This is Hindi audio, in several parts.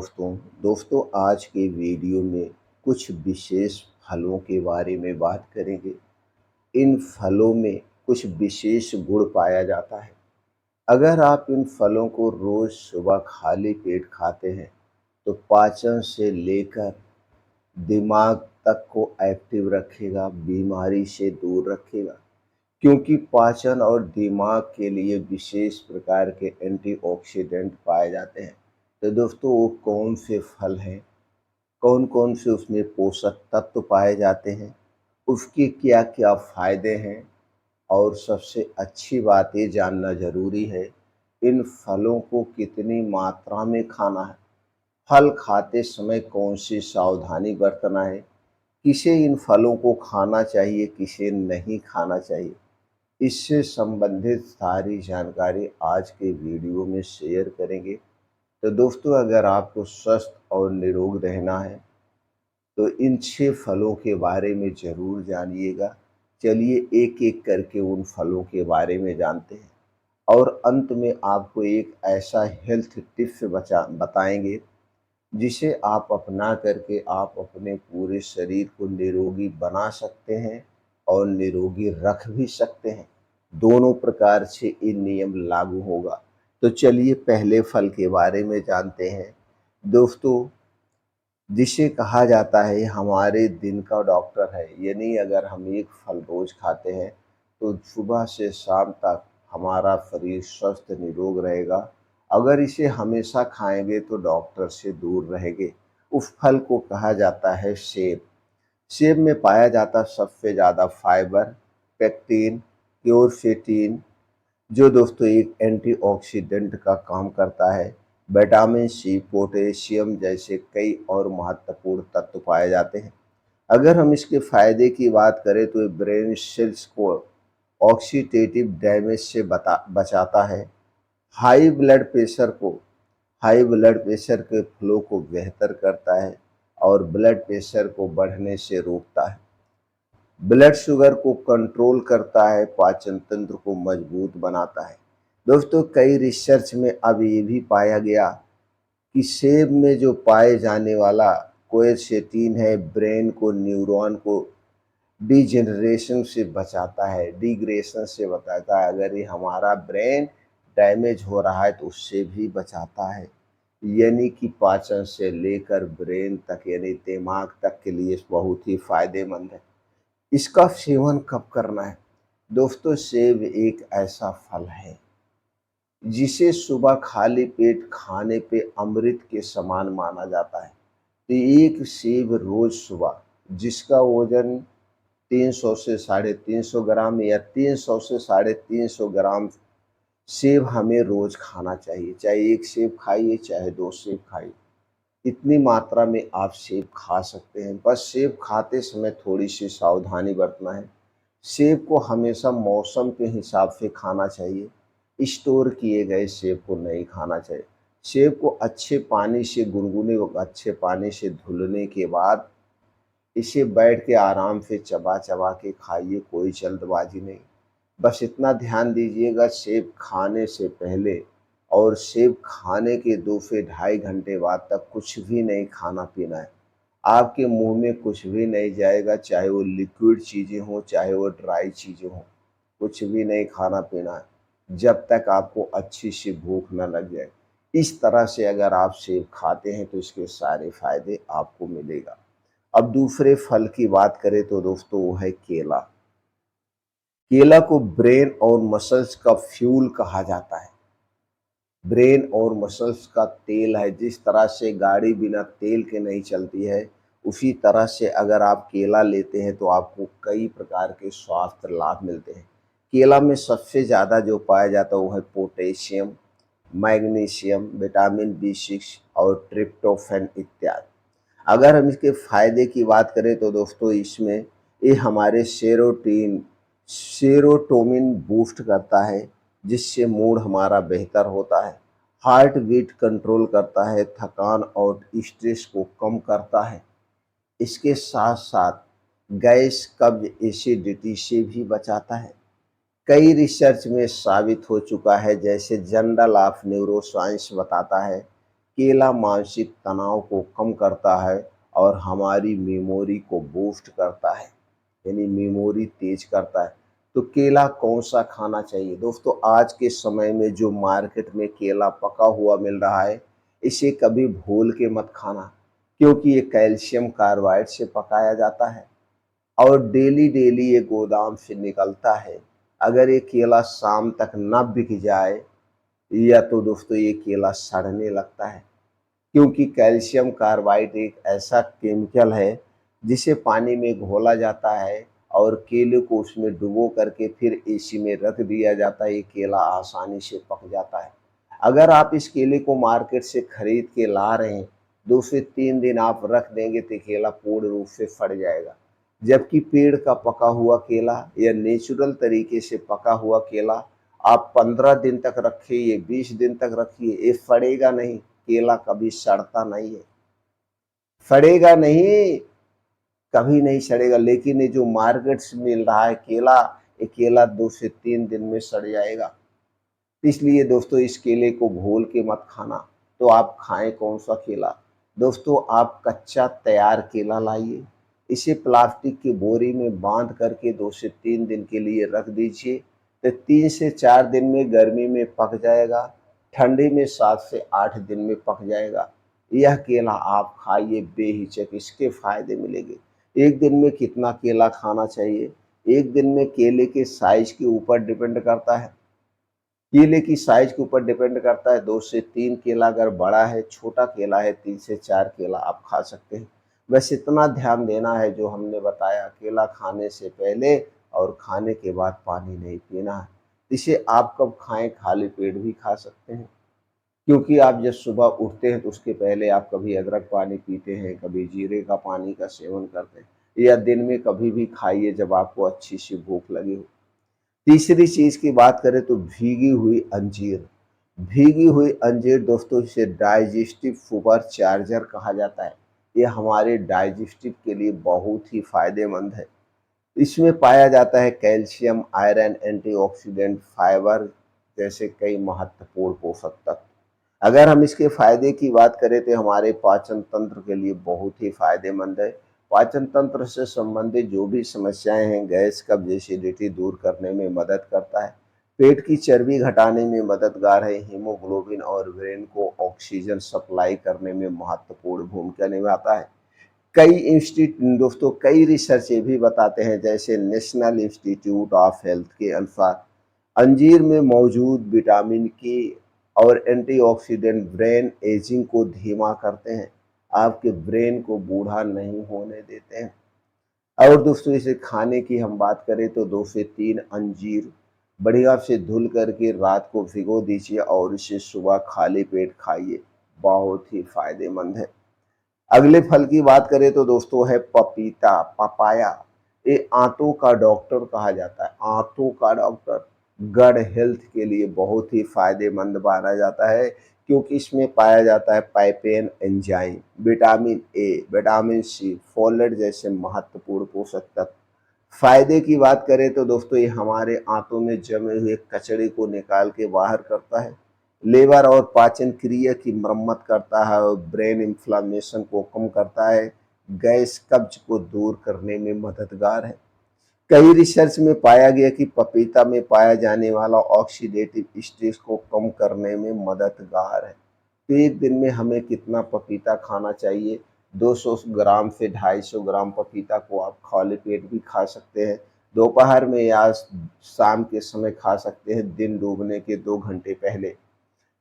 दोस्तों आज के वीडियो में कुछ विशेष फलों के बारे में बात करेंगे। इन फलों में कुछ विशेष गुण पाया जाता है। अगर आप इन फलों को रोज सुबह खाली पेट खाते हैं तो पाचन से लेकर दिमाग तक को एक्टिव रखेगा, बीमारी से दूर रखेगा। क्योंकि पाचन और दिमाग के लिए विशेष प्रकार के एंटीऑक्सीडेंट पाए जाते हैं। तो दोस्तों वो कौन से फल हैं, कौन कौन से उसमें पोषक तत्व पाए जाते हैं, उसके क्या क्या फायदे हैं, और सबसे अच्छी बात ये जानना ज़रूरी है इन फलों को कितनी मात्रा में खाना है, फल खाते समय कौन सी सावधानी बरतना है, किसे इन फलों को खाना चाहिए, किसे नहीं खाना चाहिए। इससे संबंधित सारी जानकारी आज के वीडियो में शेयर करेंगे। तो दोस्तों अगर आपको स्वस्थ और निरोग रहना है तो इन 6 फलों के बारे में ज़रूर जानिएगा। चलिए एक एक करके उन फलों के बारे में जानते हैं और अंत में आपको एक ऐसा हेल्थ टिप्स बताएंगे जिसे आप अपना करके आप अपने पूरे शरीर को निरोगी बना सकते हैं और निरोगी रख भी सकते हैं। दोनों प्रकार से ये नियम लागू होगा। तो चलिए पहले फल के बारे में जानते हैं। दोस्तों जिसे कहा जाता है हमारे दिन का डॉक्टर है, यानी अगर हम एक फल रोज खाते हैं तो सुबह से शाम तक हमारा शरीर स्वस्थ निरोग रहेगा। अगर इसे हमेशा खाएंगे तो डॉक्टर से दूर रहेंगे। उस फल को कहा जाता है सेब। सेब में पाया जाता सबसे ज़्यादा फाइबर, पेक्टिन, क्योरसेटिन, जो दोस्तों एक एंटीऑक्सीडेंट का काम करता है। विटामिन सी, पोटेशियम जैसे कई और महत्वपूर्ण तत्व पाए जाते हैं। अगर हम इसके फायदे की बात करें तो ये ब्रेन सेल्स को ऑक्सीडेटिव डैमेज से बचाता है। हाई ब्लड प्रेशर को हाई ब्लड प्रेशर के फ्लो को बेहतर करता है और ब्लड प्रेशर को बढ़ने से रोकता है। ब्लड शुगर को कंट्रोल करता है, पाचन तंत्र को मजबूत बनाता है। दोस्तों कई रिसर्च में अब ये भी पाया गया कि सेब में जो पाए जाने वाला क्वेरसेटिन है ब्रेन को, न्यूरॉन को डिजेनरेशन से बचाता है, डिग्रेशन से बचाता है। अगर ये हमारा ब्रेन डैमेज हो रहा है तो उससे भी बचाता है। यानी कि पाचन से लेकर ब्रेन तक यानी दिमाग तक के लिए बहुत ही फायदेमंद है। इसका सेवन कब करना है? दोस्तों सेब एक ऐसा फल है जिसे सुबह खाली पेट खाने पे अमृत के समान माना जाता है। तो एक सेब रोज सुबह, जिसका वजन 300 से 350 ग्राम या 300 से 350 ग्राम सेब हमें रोज खाना चाहिए। चाहे एक सेब खाइए चाहे 2 सेब खाइए, इतनी मात्रा में आप सेब खा सकते हैं। बस सेब खाते समय थोड़ी सी सावधानी बरतना है। सेब को हमेशा मौसम के हिसाब से खाना चाहिए, स्टोर किए गए सेब को नहीं खाना चाहिए। सेब को अच्छे पानी से, गुनगुने अच्छे पानी से धुलने के बाद इसे बैठ के आराम से चबा चबा के खाइए, कोई जल्दबाजी नहीं। बस इतना ध्यान दीजिएगा सेब खाने से पहले और सेब खाने के 2 से ढाई घंटे बाद तक कुछ भी नहीं खाना पीना है। आपके मुंह में कुछ भी नहीं जाएगा, चाहे वो लिक्विड चीज़ें हों चाहे वो ड्राई चीज़ें हों, कुछ भी नहीं खाना पीना है जब तक आपको अच्छी सी भूख न लग जाए। इस तरह से अगर आप सेब खाते हैं तो इसके सारे फायदे आपको मिलेगा। अब दूसरे फल की बात करें तो दोस्तों वो है केला। केला को ब्रेन और मसल्स का फ्यूल कहा जाता है। ब्रेन और मसल्स का तेल है। जिस तरह से गाड़ी बिना तेल के नहीं चलती है, उसी तरह से अगर आप केला लेते हैं तो आपको कई प्रकार के स्वास्थ्य लाभ मिलते हैं। केला में सबसे ज़्यादा जो पाया जाता है वो है पोटेशियम, मैग्नीशियम, विटामिन बी 6 और ट्रिप्टोफैन इत्यादि। अगर हम इसके फायदे की बात करें तो दोस्तों इसमें ये हमारे सेरोटोनिन बूस्ट करता है, जिससे मूड हमारा बेहतर होता है। हार्ट बीट कंट्रोल करता है, थकान और स्ट्रेस को कम करता है। इसके साथ साथ गैस, कब्ज, एसिडिटी से भी बचाता है। कई रिसर्च में साबित हो चुका है, जैसे जर्नल ऑफ न्यूरोसाइंस बताता है केला मानसिक तनाव को कम करता है और हमारी मेमोरी को बूस्ट करता है, यानी मेमोरी तेज करता है। तो केला कौन सा खाना चाहिए दोस्तों? आज के समय में जो मार्केट में केला पका हुआ मिल रहा है, इसे कभी भूल के मत खाना, क्योंकि ये कैल्शियम कार्बाइड से पकाया जाता है और डेली डेली ये गोदाम से निकलता है। अगर ये केला शाम तक न बिक जाए, या तो दोस्तों ये केला सड़ने लगता है, क्योंकि कैल्शियम कार्बाइड एक ऐसा केमिकल है जिसे पानी में घोला जाता है और केले को उसमें डुबो करके फिर एसी में रख दिया जाता है। ये केला आसानी से पक जाता है। अगर आप इस केले को मार्केट से खरीद के ला रहे हैं, 2 से 3 दिन आप रख देंगे तो केला पूर्ण रूप से फट जाएगा। जबकि पेड़ का पका हुआ केला या नेचुरल तरीके से पका हुआ केला आप 15 दिन तक रखिए, 20 दिन तक रखिए, ये फटेगा नहीं। केला कभी सड़ता नहीं है, सड़ेगा नहीं, कभी नहीं सड़ेगा। लेकिन ये जो मार्केट से मिल रहा है केला, ये केला 2 से 3 दिन में सड़ जाएगा। इसलिए दोस्तों इस केले को घोल के मत खाना। तो आप खाएं कौन सा केला? दोस्तों आप कच्चा तैयार केला लाइए, इसे प्लास्टिक की बोरी में बांध करके 2 से 3 दिन के लिए रख दीजिए। तो 3 से 4 दिन में गर्मी में पक जाएगा, ठंडी में 7 से 8 दिन में पक जाएगा। यह केला आप खाइए बेहिचक, इसके फायदे मिलेंगे। एक दिन में कितना केला खाना चाहिए? एक दिन में केले के साइज के ऊपर डिपेंड करता है। केले की साइज के ऊपर डिपेंड करता है। 2 से 3 केला अगर बड़ा है, छोटा केला है 3 से 4 केला आप खा सकते हैं। बस इतना ध्यान देना है जो हमने बताया, केला खाने से पहले और खाने के बाद पानी नहीं पीना है। इसे आप कब खाएं? खाली पेट भी खा सकते हैं, क्योंकि आप जब सुबह उठते हैं तो उसके पहले आप कभी अदरक पानी पीते हैं, कभी जीरे का पानी का सेवन करते हैं, या दिन में कभी भी खाइए जब आपको अच्छी सी भूख लगी हो। तीसरी चीज की बात करें तो भीगी हुई अंजीर। भीगी हुई अंजीर दोस्तों इसे डाइजेस्टिव सुपर चार्जर कहा जाता है। ये हमारे डाइजेस्टिव के लिए बहुत ही फायदेमंद है। इसमें पाया जाता है कैल्शियम, आयरन, एंटीऑक्सीडेंट, फाइबर जैसे कई महत्वपूर्ण पोषक तत्व। अगर हम इसके फायदे की बात करें तो हमारे पाचन तंत्र के लिए बहुत ही फायदेमंद है। पाचन तंत्र से संबंधित जो भी समस्याएं हैं, गैस, कब्ज, एसिडिटी दूर करने में मदद करता है। पेट की चर्बी घटाने में मददगार है। हीमोग्लोबिन और ब्रेन को ऑक्सीजन सप्लाई करने में महत्वपूर्ण भूमिका निभाता है। कई इंस्टीट्यूट दोस्तों, कई रिसर्च ये भी बताते हैं, जैसे नेशनल इंस्टीट्यूट ऑफ हेल्थ के अनुसार अंजीर में मौजूद विटामिन के और एंटीऑक्सीडेंट ब्रेन एजिंग को धीमा करते हैं, आपके ब्रेन को बूढ़ा नहीं होने देते हैं। और दोस्तों इसे खाने की हम बात करें तो 2 से 3 अंजीर बढ़िया से धुल करके रात को भिगो दीजिए और इसे सुबह खाली पेट खाइए, बहुत ही फायदेमंद है। अगले फल की बात करें तो दोस्तों है पपीता, पपाया। ये आंतों का डॉक्टर कहा जाता है, आंतों का डॉक्टर। गट हेल्थ के लिए बहुत ही फायदेमंद माना जाता है, क्योंकि इसमें पाया जाता है papain enzyme, vitamin A, vitamin C, folate जैसे महत्वपूर्ण पोषक तत्व। फायदे की बात करें तो दोस्तों ये हमारे आंतों में जमे हुए कचरे को निकाल के बाहर करता है, लेवर और पाचन क्रिया की मरम्मत करता है और ब्रेन इन्फ्लामेशन को कम करता है, गैस, कब्ज को दूर करने में मददगार है। कई रिसर्च में पाया गया कि पपीता में पाया जाने वाला ऑक्सीडेटिव स्ट्रेस को कम करने में मददगार है। तो एक दिन में हमें कितना पपीता खाना चाहिए? 200 ग्राम से 250 ग्राम पपीता को आप खाली पेट भी खा सकते हैं, दोपहर में या शाम के समय खा सकते हैं, दिन डूबने के 2 घंटे पहले।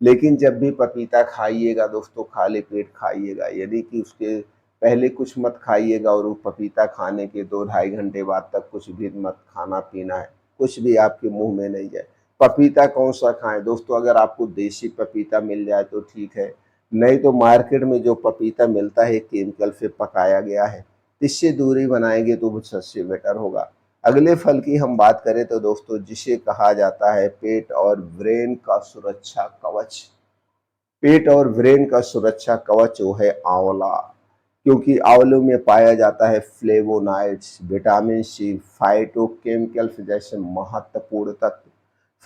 लेकिन जब भी पपीता खाइएगा दोस्तों खाली पेट खाइएगा, यानी कि उसके पहले कुछ मत खाइएगा और वो पपीता खाने के 2 ढाई घंटे बाद तक कुछ भी मत खाना पीना है, कुछ भी आपके मुंह में नहीं जाए। पपीता कौन सा खाएं दोस्तों? अगर आपको देसी पपीता मिल जाए तो ठीक है, नहीं तो मार्केट में जो पपीता मिलता है केमिकल से पकाया गया है, इससे दूरी बनाएंगे तो वो सबसे बेटर होगा। अगले फल की हम बात करें तो दोस्तों जिसे कहा जाता है पेट और ब्रेन का सुरक्षा कवच। पेट और ब्रेन का सुरक्षा कवच वो है आंवला, क्योंकि आंवलों में पाया जाता है फ्लेवोनाइड्स, विटामिन सी, फाइटोकेमिकल्स जैसे महत्वपूर्ण तत्व।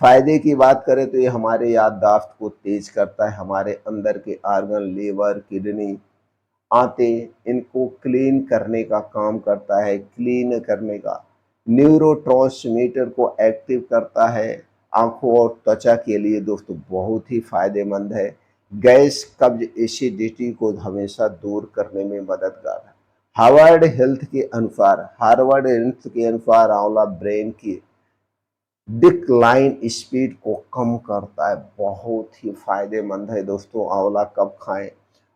फ़ायदे की बात करें तो ये हमारे याददाश्त को तेज़ करता है, हमारे अंदर के आर्गन, लीवर, किडनी, आंतें, इनको क्लीन करने का काम करता है, क्लीन करने का। न्यूरोट्रांसमीटर को एक्टिव करता है, आँखों और त्वचा के लिए दोस्तों बहुत ही फ़ायदेमंद है। गैस, कब्ज़, एसिडिटी को हमेशा दूर करने में मददगार है। हार्वर्ड हेल्थ के अनुसार आंवला ब्रेन की डिक्लाइन स्पीड को कम करता है, बहुत ही फायदेमंद है दोस्तों। आंवला कब खाएं?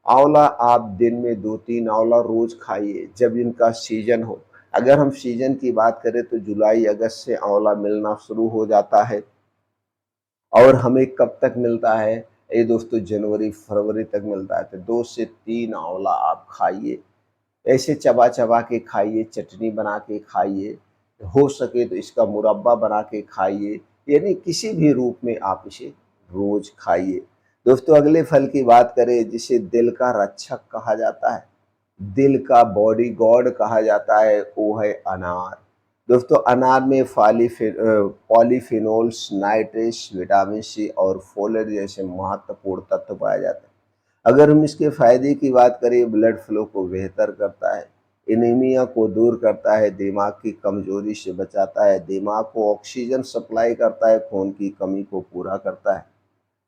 आंवला आप दिन में 2-3 आंवला रोज खाइए जब इनका सीजन हो। अगर हम सीजन की बात करें तो जुलाई अगस्त से आंवला मिलना शुरू हो जाता है और हमें कब तक मिलता है? ये दोस्तों जनवरी फरवरी तक मिलता है। तो 2 से 3 आंवला आप खाइए, ऐसे चबा-चबा के खाइए, चटनी बना के खाइए, हो सके तो इसका मुरब्बा बना के खाइए, यानी किसी भी रूप में आप इसे रोज़ खाइए। दोस्तों अगले फल की बात करें जिसे दिल का रक्षक कहा जाता है, दिल का बॉडीगार्ड कहा जाता है, वो है अनार। दोस्तों अनार में पॉलीफिनोल्स, नाइट्रेट्स, विटामिन सी और फोलेट जैसे महत्वपूर्ण तत्व पाए जाते हैं। अगर हम इसके फ़ायदे की बात करें, ब्लड फ्लो को बेहतर करता है, एनीमिया को दूर करता है, दिमाग की कमज़ोरी से बचाता है, दिमाग को ऑक्सीजन सप्लाई करता है, खून की कमी को पूरा करता है।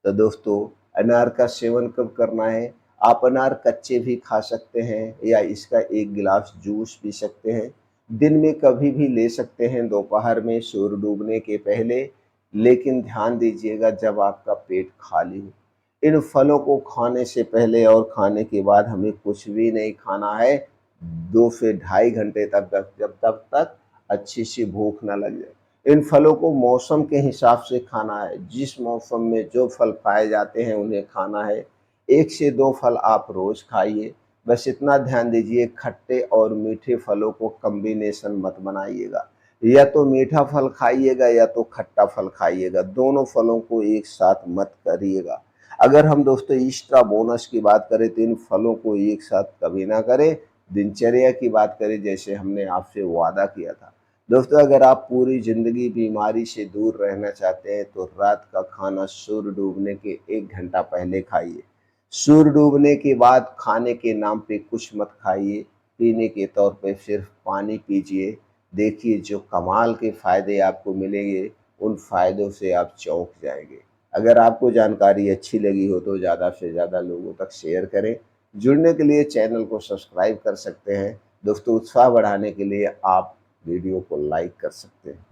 तो दोस्तों अनार का सेवन कब करना है? आप अनार कच्चे भी खा सकते हैं या इसका 1 गिलास जूस पी सकते हैं। दिन में कभी भी ले सकते हैं, दोपहर में सूर्य डूबने के पहले, लेकिन ध्यान दीजिएगा जब आपका पेट खाली हो। इन फलों को खाने से पहले और खाने के बाद हमें कुछ भी नहीं खाना है, 2 से ढाई घंटे तक, जब तब तक अच्छी सी भूख ना लग जाए। इन फलों को मौसम के हिसाब से खाना है, जिस मौसम में जो फल पाए जाते हैं उन्हें खाना है। 1 से 2 फल आप रोज़ खाइए, बस इतना ध्यान दीजिए खट्टे और मीठे फलों को कॉम्बिनेशन मत बनाइएगा। या तो मीठा फल खाइएगा या तो खट्टा फल खाइएगा, दोनों फलों को एक साथ मत करिएगा। अगर हम दोस्तों एक्स्ट्रा बोनस की बात करें तो इन फलों को एक साथ कभी ना करें। दिनचर्या की बात करें जैसे हमने आपसे वादा किया था। दोस्तों अगर आप पूरी ज़िंदगी बीमारी से दूर रहना चाहते हैं तो रात का खाना सूर्य डूबने के 1 घंटा पहले खाइए। सूर्य डूबने के बाद खाने के नाम पे कुछ मत खाइए, पीने के तौर पे सिर्फ पानी पीजिए। देखिए जो कमाल के फ़ायदे आपको मिलेंगे, उन फ़ायदों से आप चौंक जाएँगे। अगर आपको जानकारी अच्छी लगी हो तो ज़्यादा से ज़्यादा लोगों तक शेयर करें। जुड़ने के लिए चैनल को सब्सक्राइब कर सकते हैं। दोस्तों उत्साह बढ़ाने के लिए आप वीडियो को लाइक कर सकते हैं।